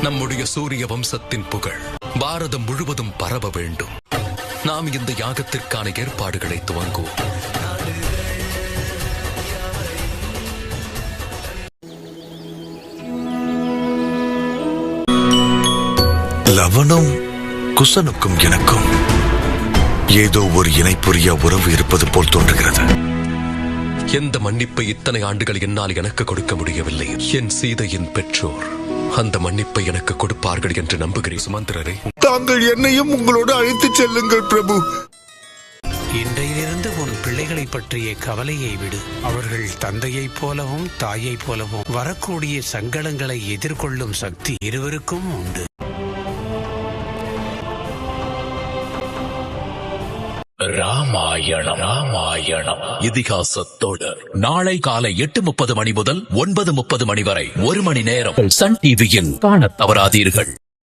நம்முடைய சூரிய வம்சத்தின் புகழ் பாரதம் முழுவதும் பரவ வேண்டும். நாம் இந்த யாகத்திற்கான ஏற்பாடுகளை துவங்குவோம். லவனும் குசனுக்கும் எனக்கும் ஏதோ ஒரு இணைப்புரிய உறவு இருப்பது போல் தோன்றுகிறது. எந்த மன்னிப்பை இத்தனை ஆண்டுகள் என்னால் எனக்கு கொடுக்க முடியவில்லை. என் சீதையின் பெற்றோர் அந்த மன்னிப்பை எனக்கு கொடுப்பார்கள் என்று நம்புகிறேன். சுமந்திரரே, தாங்கள் என்னையும் உங்களோடு அழைத்துச் செல்லுங்கள் பிரபு. இன்றையிலிருந்து உன் பிள்ளைகளை பற்றிய கவலையை விடு. அவர்கள் தந்தையைப் போலவும் தாயைப் போலவும் வரக்கூடிய சங்கடங்களை எதிர்கொள்ளும் சக்தி இருவருக்கும் உண்டு. ராமாயணம் இதிகாசத்தோடு நாளை காலை 8:30 மணி முதல் 9:30 மணி வரை 1 மணி நேரம் சன் டிவியில் காணத் தவறாதீர்கள்.